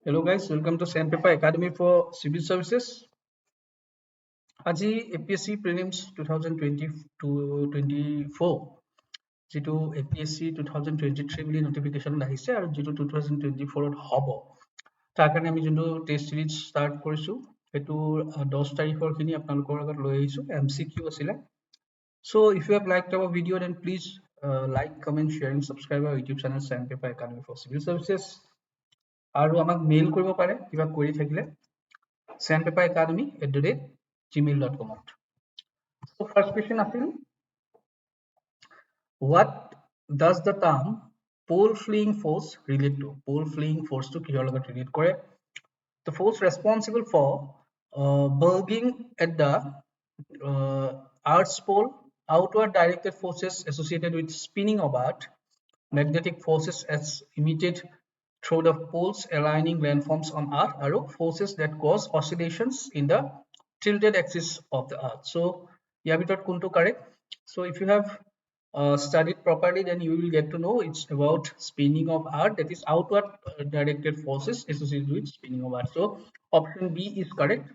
Hello guys, welcome to Sandpaper Academy for Civil Services. Aji APSC Prelims 2022-24 যেটো APSC 2023 বুলি notification আহিছে আৰু যেটো 2024 ত হ'ব তাৰ কাৰণে আমি যোনটো টেষ্ট সিৰিজ ষ্টাৰ্ট কৰিছো হেতু 10 তাৰিখৰ খিনি আপোনালোকৰ আগত লৈ আহিছো MCQ আছিলে so if you have liked our video then please like comment share and subscribe our YouTube channel Sandpaper Academy for Civil Services আৰু আমাক মেইল কৰিব পাৰে কিবা কৰি থাকিলে sandpaperacademy@gmail.com. So first question আছিল, what does the term pole fleeing force relate to? Pole fleeing force to কিহৰ লগত relate কৰে? The force responsible for bulging at the Earth's pole, outward directed forces associated with spinning of Earth, magnetic forces as emitted through the poles aligning landforms on Earth, or forces that cause oscillations in the tilted axis of the Earth. So, yeah, kuntu correct. So, if you have studied properly, then you will get to know it's about spinning of Earth, that is outward directed forces associated with spinning of Earth. So, option B is correct.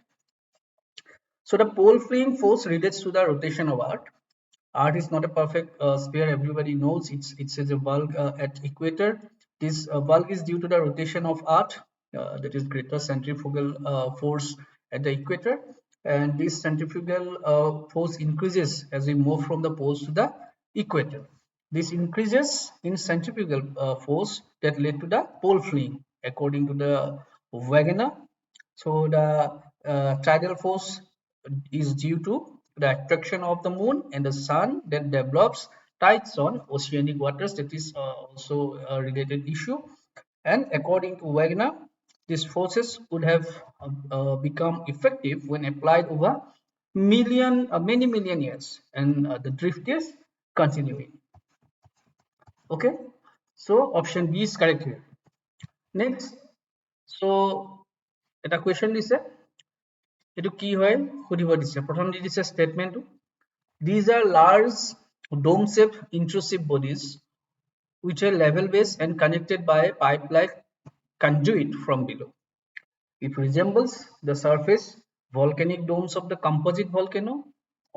So, the pole fleeing force relates to the rotation of Earth. Earth is not a perfect sphere. Everybody knows it says a bulge at equator. This bulge is due to the rotation of Earth, that is greater centrifugal force at the equator, and this centrifugal force increases as we move from the poles to the equator. This increases in centrifugal force that led to the pole fleeing, according to the Wegener. So the tidal force is due to the attraction of the moon and the sun that develops tides on oceanic waters. That is also a related issue, and according to Wegener, these forces would have become effective when applied over many million years, and the drift is continuing. Okay, so option B is correct here. Next, so এটা question দিছে, এটো কি হয় সুধিব দিছে। প্ৰথম দি দিছে statement, these are large dome shaped intrusive bodies which are level base and connected by a pipe like conduit from below. It resembles the surface volcanic domes of the composite volcano.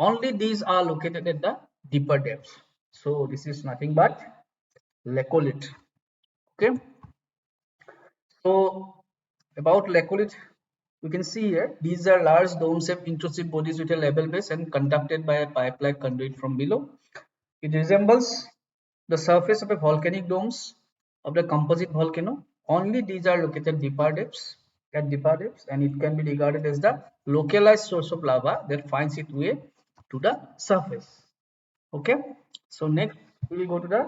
Only these are located at the deeper depths. So this is nothing but laccolith. Okay, so about laccolith, we can see here, these are large dome-shaped intrusive bodies with a level base and conducted by a pipe-like conduit from below. It resembles the surface of a volcanic domes of the composite volcano. Only these are located at deeper depths, and it can be regarded as the localized source of lava that finds its way to the surface. Okay, so next we will go to the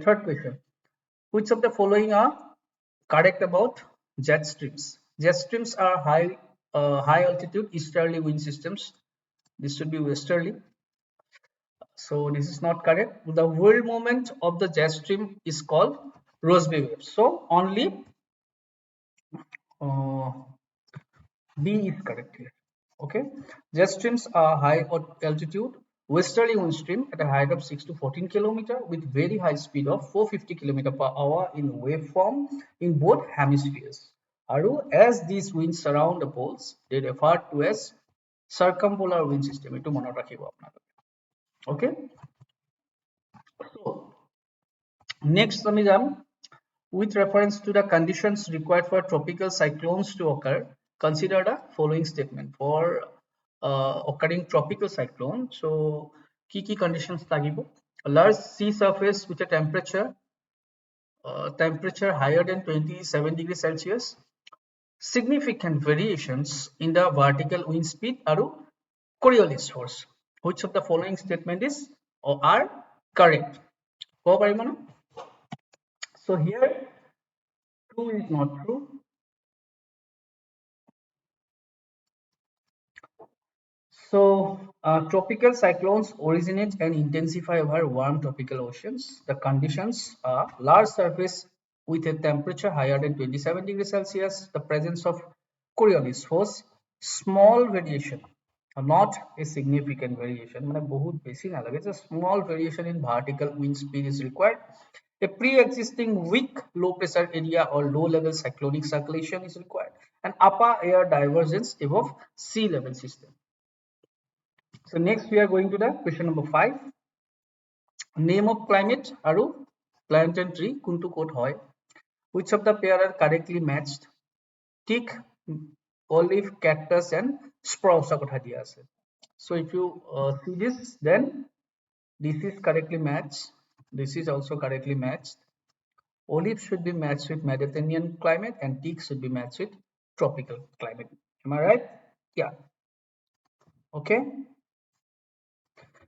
third question. Which of the following are correct about jet streams? Jet streams are high altitude easterly wind systems. This should be westerly. So this is not correct. The whirl moment of the jet stream is called Rossby wave. So only B is correct here. Okay, jet streams are high altitude westerly wind stream at a height of 6 to 14 km with very high speed of 450 km per hour in waveform in both hemispheres. As these winds surround the poles, they refer to as circumpolar wind system. Okay, so next with reference to the conditions required for tropical cyclones to occur, consider the following statement. For occurring tropical cyclone, so key conditions lagibo. A large sea surface with a temperature higher than 27 degrees Celsius, significant variations in the vertical wind speed aru Coriolis force. Which of the following statement is or are correct? So here 2 is not true. So tropical cyclones originate and intensify over warm tropical oceans. The conditions are large surface with a temperature higher than 27 degrees Celsius, the presence of Coriolis force, small variation, not a significant variation, just a small variation in vertical wind speed is required, A pre-existing weak low pressure area or low level cyclonic circulation is required. An upper air divergence above sea level system. So next we are going to the question number 5. Name of climate aru planetary kuntu code hoy. Which of the pair are correctly matched? Teak, olive, cactus, and spruce. So if you see this, then this is correctly matched. This is also correctly matched. Olive should be matched with Mediterranean climate, and teak should be matched with tropical climate. Am I right? Yeah. Okay.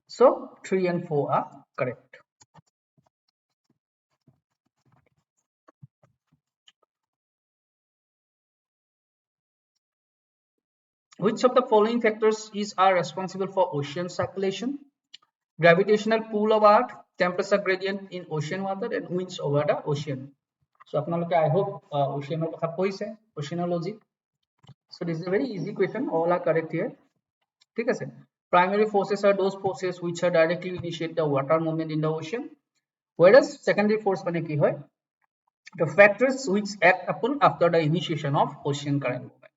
So 3 and 4 are correct. Which of the following factors are responsible for ocean circulation? Gravitational pull of Earth, temperature gradient in ocean water, and winds over the ocean. So, I hope oceanology. So, this is a very easy question. All are correct here. Primary forces are those forces which are directly initiate the water movement in the ocean. Whereas secondary force মানে কি হয়? The factors which act upon after the initiation of ocean current movement.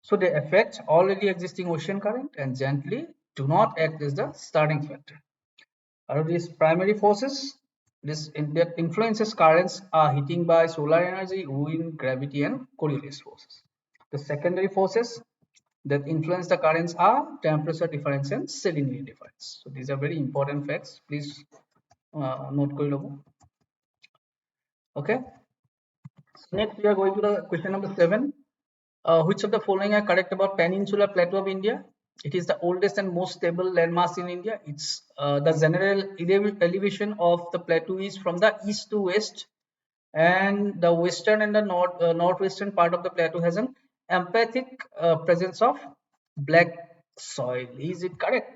So they affect already existing ocean current and gently do not act as the starting factor. Are these primary forces? This that influences currents are heating by solar energy, wind, gravity, and Coriolis forces. The secondary forces that influence the currents are temperature difference and salinity difference. So these are very important facts. Please note kori lobo. Okay. So next we are going to the question number 7. Which of the following are correct about Peninsular Plateau of India? It is the oldest and most stable landmass in India. It's the general elevation of the plateau is from the east to west, and the western and the northwestern part of the plateau has an empathic presence of black soil. Is it correct?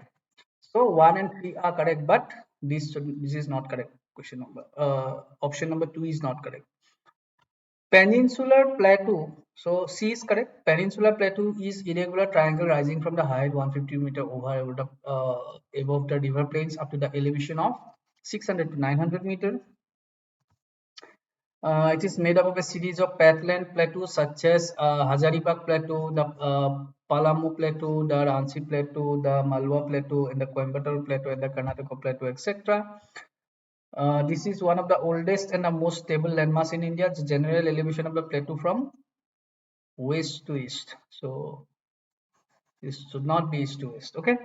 So 1 and 3 are correct, but this is not correct. Question number option number 2 is not correct. Peninsular plateau. So C is correct. Peninsular plateau is irregular triangle rising from the height 150 meter above the river plains up to the elevation of 600 to 900 meter. It is made up of a series of pathland plateaus such as Hazaribagh Plateau, the Palamu Plateau, the Ranchi Plateau, the Malwa Plateau, and the Coimbatore Plateau, and the Karnataka Plateau, etc. This is one of the oldest and the most stable landmass in India. The general elevation of the plateau from west to east. So this should not be east to west. Okay.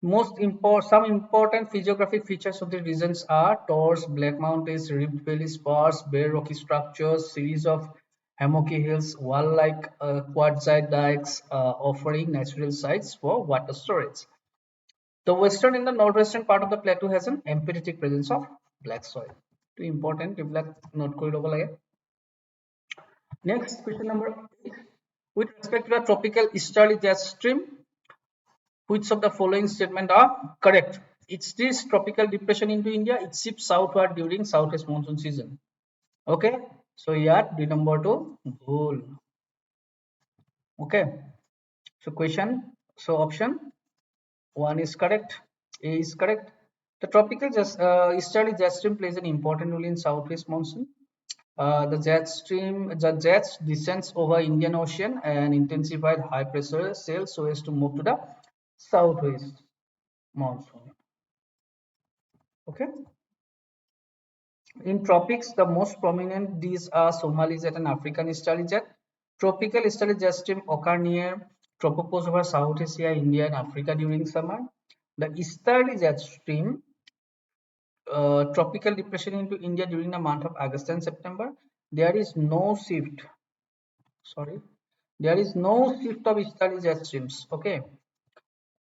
Some important physiographic features of the regions are torrs, black mountains, rift valleys, sparse, bare rocky structures, series of hammocky hills, wall-like quartzite dikes offering natural sites for water storage. The western and the northwestern part of the plateau has an empiric presence of black soil. Too important, black not kori. Next, question number 8. With respect to the tropical easterly jet stream, which of the following statement are correct? It's this tropical depression into India. It shifts southward during southwest monsoon season. Okay, so here the number 2 bhul. Okay, so option 1 is correct. A is correct. The tropical easterly jet stream plays an important role in southwest monsoon. The jets descends over Indian Ocean and intensified high pressure cells so as to move to the southwest monsoon. Okay. In tropics, the most prominent these are Somali jet and African easterly jet. Tropical easterly jet stream occur near tropopause over South Asia, India, and Africa during summer. The easterly jet stream tropical depression into India during the month of August and September. There is no shift. There is no shift of easterly jet streams. Okay,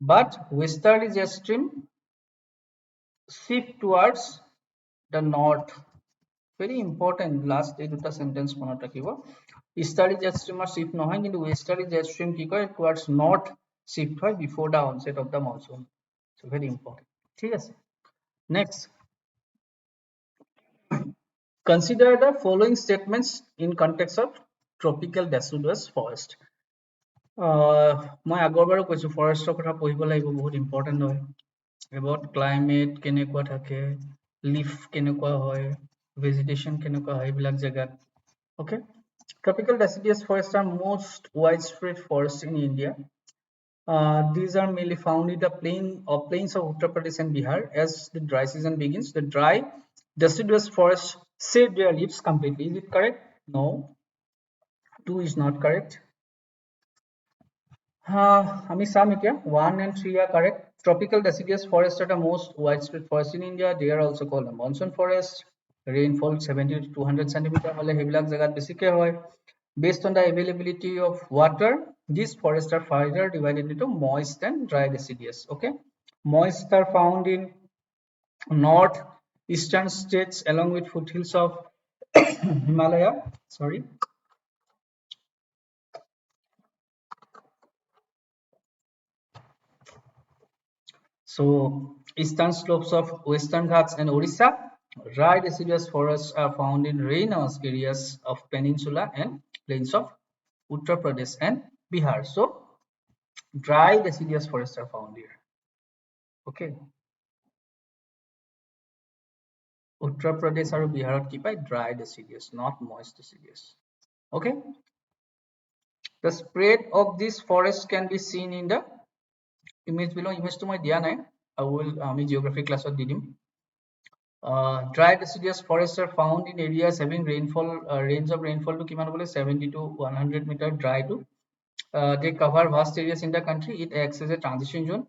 but westerly jet stream shift towards the north. Very important. Last এই দুটা sentence মনত ৰাখিব. Easterly jet stream shift নহয় কিন্তু westerly jet stream কি কৰে towards north shift হয় before the onset of the monsoon. So very important. ঠিক আছে. Next. Consider the following statements in context of tropical deciduous forest. মই আগৰবাৰো কৈছো ফৰেষ্টৰ কথা পঢ়িব লাগিব, বহুত ইম্পৰ্টেন্ট হয়। About climate কেনেকুৱা থাকে, leaf কেনেকুৱা হয়, vegetation কেনেকুৱা হয় এইবিলাক জায়গাত okay tropical deciduous forests are most widespread forests in India. These are mainly found in the plains of Uttar Pradesh and Bihar. As the dry season begins, the dry deciduous forests shed their leaves completely. Is it correct? No, 2 is not correct. আমি চাম এতিয়া 1 and 3 are correct. Tropical deciduous forests are the most widespread forests in India. They are also called a monsoon forest. Rainfall 70 to 200 centimeter হলে সেইবিলাক জায়গাত বেছিকে হয়. Based on the availability of water, these forests are further divided into moist and dry deciduous. Okay, moist are found in north eastern states along with foothills of Himalaya. Sorry. So, eastern slopes of Western Ghats and Orissa, dry deciduous forests are found in rainous areas of peninsula and plains of Uttar Pradesh and Bihar. So, dry deciduous forests are found here. Okay. Uttar Pradesh and Bihar keep by dry deciduous, not moist deciduous. Okay. The spread of these forests can be seen in the image below. Image to my Diana. I will geography class of Didim. Dry deciduous forests are found in areas having rainfall range of rainfall to kiman bole 70 to 100 meter dry to. They cover vast areas in the country. It acts as a transition zone.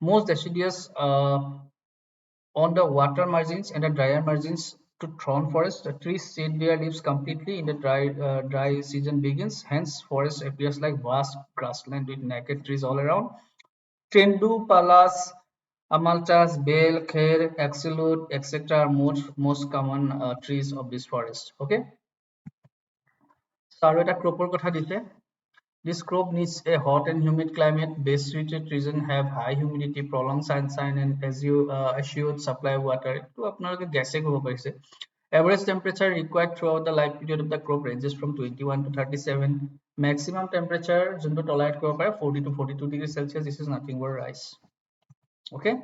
Most deciduous on the water margins and the drier margins to thorn forest. The trees shed their leaves completely in the dry season begins. Hence, forest appears like vast grassland with naked trees all around. Tendu, Palas, Amaltas, Bale, Kher, Axolotl, etc. are most common trees of this forest. Okay. So, এটা crop কথা দিছে. This crop needs a hot and humid climate. Base-treated regions have high humidity, prolonged sunshine, and assured supply of water. To আপোনালোকে guess কৰিব পাৰিছে. Average temperature required throughout the life period of the crop ranges from 21 to 37. Maximum temperature যোনটো tolerate কৰিব পাৰে 40 to 42 degrees Celsius. This is nothing but rice. Okay.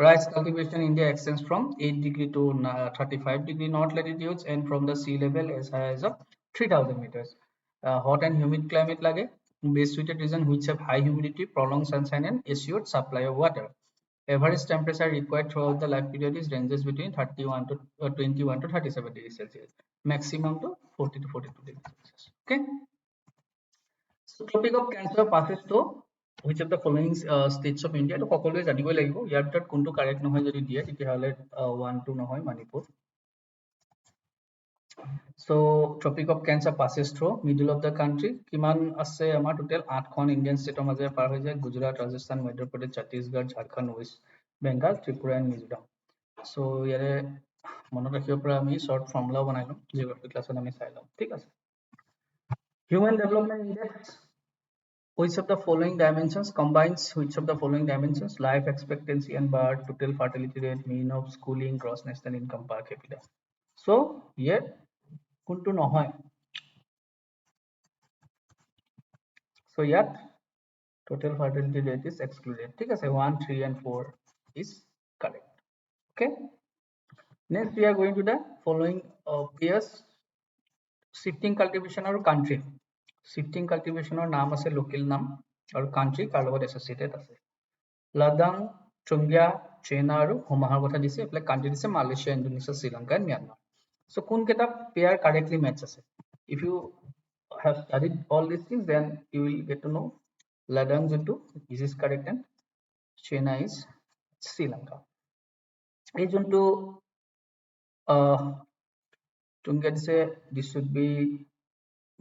Rice cultivation in India extends from 8 degree to 35 degree north latitudes and from the sea level as high as 3000 meters. Hot and humid climate lage, base suited region which have high humidity, prolonged sunshine and assured supply of water. Average temperature required throughout the life period is ranges between 31 to 21 to 37 degrees Celsius. Maximum to 40 to 42 degrees Celsius. Okay. So topic of cancer passes to which of the following states of India? To সকলোৱে জানিবই লাগিব ইয়াৰ ভিতৰত কোনটো correct নহয় যদি দিয়ে তেতিয়াহলে 1 2 নহয় Manipur. So tropic of cancer passes through middle of the country. কিমান আছে আমাৰ টোটাল 8খন ইন্ডিয়ান ষ্টেটৰ মাজেৰে পাৰ হৈ যায় Gujarat Rajasthan Madhya Pradesh Chhattisgarh Jharkhand west Bengal Tripura and Mizoram. So ইয়াৰে মনত ৰাখিব পৰা আমি শৰ্ট ফৰ্মুলাও বনাই লম জিঅগ্ৰাফি ক্লাছত আমি চাই লম ঠিক আছে. Human Development Index. Which of the following dimensions combines which of the following dimensions? Life expectancy and birth, total fertility rate, mean of schooling, gross national income per capita. So here kuntu nohoy. So yet total fertility rate is excluded. Thik ase 1, 3 and 4 is correct. Okay. Next we are going to the following pairs. Shifting cultivation or country. Shifting cultivation or naam ase local naam or country কাৰ লগত associated আছে. লাদাং, চুংগিয়া, চাইনা আৰু হোমাহাৰ কথা দিছে এফালে country দিছে Malaysia, Indonesia, Sri Lanka and Myanmar. So কোন কেইটা pair correctly match আছে? If you have studied all these things then you will get to know Ladang যোনটো this is correct and China is Sri Lanka. এই যোনটো চুংগিয়া দিছে this should be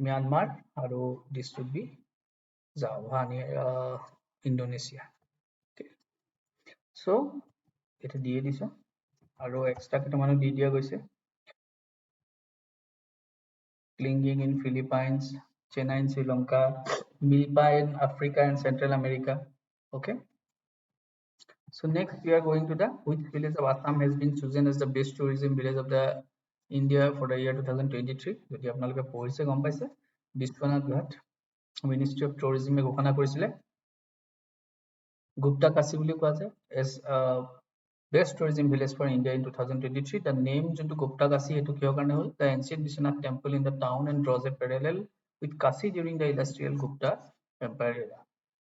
Myanmar আৰু this should be Java Indonesia. Okay. So এটা দিয়ে দিছে আৰু extra কেইটামানো দি দিয়া গৈছে. Clinging in Philippines, China in Sri Lanka, Milpa in Africa and Central America. Okay. So next we are going to the which village of Assam has been chosen as the best tourism village of the India for the year 2023. যদি আপোনালোকে পঢ়িছে গম পাইছে Biswanath Ghat ministry of টুৰিজমে ঘোষণা কৰিছিলে গুপ্তা কাশী বুলি কোৱা যায় as Best tourism village for India in 2023. The name Juntu Gupta Kasi Hetu Kyokarne Hol, the ancient Vishwanath temple in the town and draws a parallel with Kasi during the illustrious Gupta Empire era.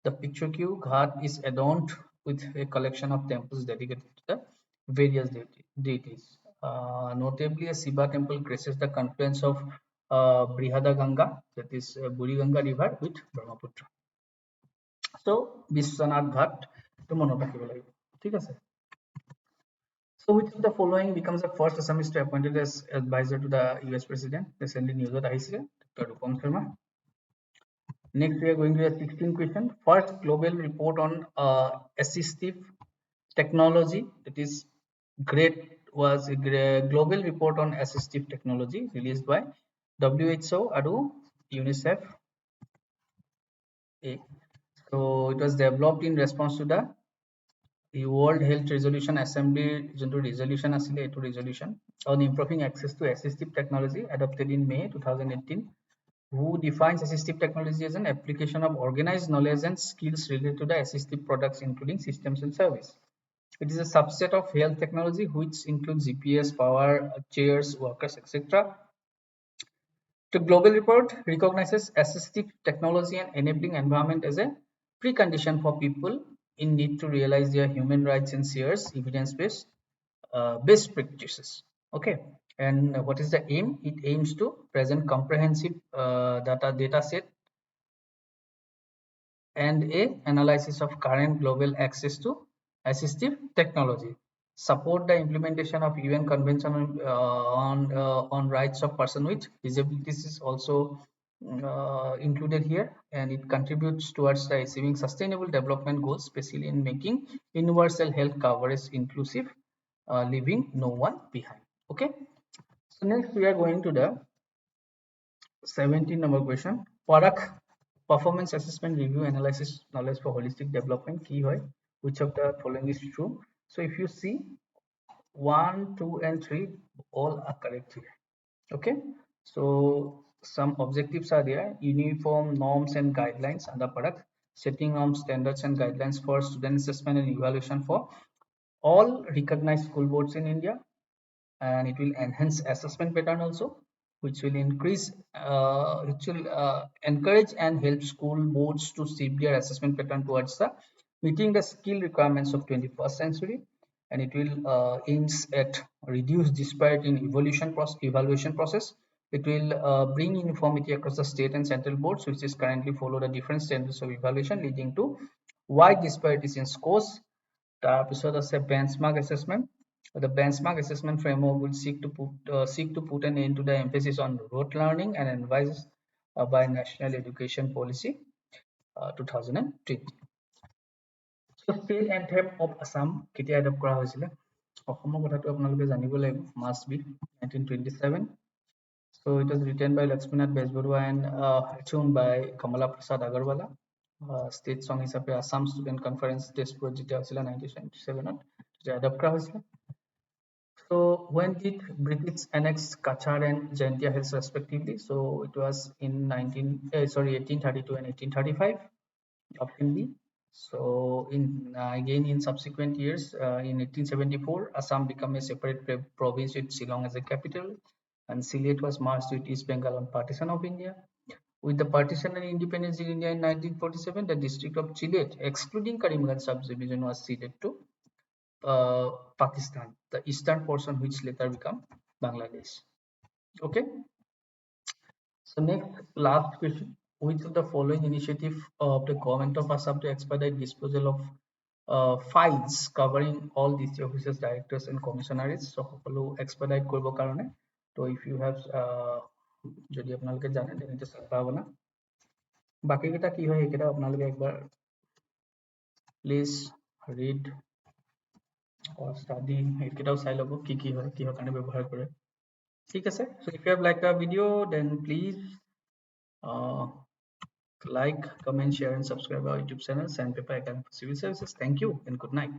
The picturesque Ghat is adorned with a collection of temples dedicated to the various deities. Notably, a Shiva temple graces the confluence of Brihada Ganga, that is Buri Ganga river, with Brahmaputra. So, Vishwanath Ghat to মনত ৰাখিব লাগিব ঠিক আছে So, which of the following becomes the first Assamese to appointed as advisor to the US President? Recently, news that Dr. Rupam Sharma. Next, we are going to the 16th question. First global report on assistive technology. That is great. Was a global report on assistive technology released by WHO, ADU, UNICEF. So it was developed in response to the World Health Resolution Assembly resolution resolution on improving access to assistive technology adopted in May 2018, who defines assistive technology as an application of organized knowledge and skills related to the assistive products, including systems and service. It is a subset of health technology which includes GPS, power, chairs, workers, etc. The global report recognizes assistive technology and enabling environment as a precondition for people in need to realize their human rights and shares evidence-based best practices. Okay, and what is the aim? It aims to present comprehensive data set and a analysis of current global access to assistive technology, support the implementation of UN Convention on rights of person with disabilities is also included here, and it contributes towards the achieving sustainable development goals, especially in making universal health coverage inclusive, leaving no one behind. Okay, so next we are going to the 17 number question. Parak performance assessment review analysis knowledge for holistic development key hoy. Which of the following is true? So if you see 1, 2 and 3 all are correct here. Okay, so some objectives are there: uniform norms and guidelines under Parak, setting norms, standards and guidelines for student assessment and evaluation for all recognized school boards in India, and it will enhance assessment pattern also, which will encourage and help school boards to shape their assessment pattern towards the meeting the skill requirements of 21st century, and it will aims at reduce disparity in evaluation process. It will bring uniformity across the state and central boards, which is currently follow the different standards of evaluation, leading to wide disparities in scores. তাৰপিছত আছে benchmark assessment. The benchmark assessment framework will seek to put an end to the emphasis on rote learning and advised by National Education Policy 2020. So state anthem of Assam কেতিয়া adopt কৰা হৈছিলে? অসমৰ কথাটো আপোনালোকে জানিব লাগিব, must be 1927. So it was written by Lakshminath Bezbarua and tuned by Kamala Prasad Agarwala. State song হিচাপে Assam Student Conference তেজপুৰত যেতিয়া হৈছিলে 1977 তেতিয়া adopt কৰা হৈছিলে. So when did British annex Kachar and Jaintia Hills respectively? So it was in 1832 and 1835. Option B. So again in subsequent years, in 1874, Assam became a separate province with Shillong as a capital, and Sylhet was merged with East Bengal on partition of India. With the partition and independence in India in 1947, the district of Sylhet, excluding Karimganj subdivision, was ceded to Pakistan, the eastern portion which later became Bangladesh. Okay. So next, last question: which of the following initiative of the government of Assam to expedite disposal of files covering all DC officers, directors and commissionaries? So সকলো expedite কৰিব কাৰণে, so if you have যদি আপোনালোকে জানে তেন্তে সম্ভাৱনা বাকি কেইটা কি হয় এইকেইটা আপোনালোকে একবাৰ প্লিজ read or study এইকেইটাও চাই ল'ব কি কি হয় কিহৰ কাৰণে ব্যৱহাৰ কৰে ঠিক আছে so if you have liked our video then please like, comment, share and subscribe our YouTube channel Sandpaper Academy for Civil Services. Thank you and good night.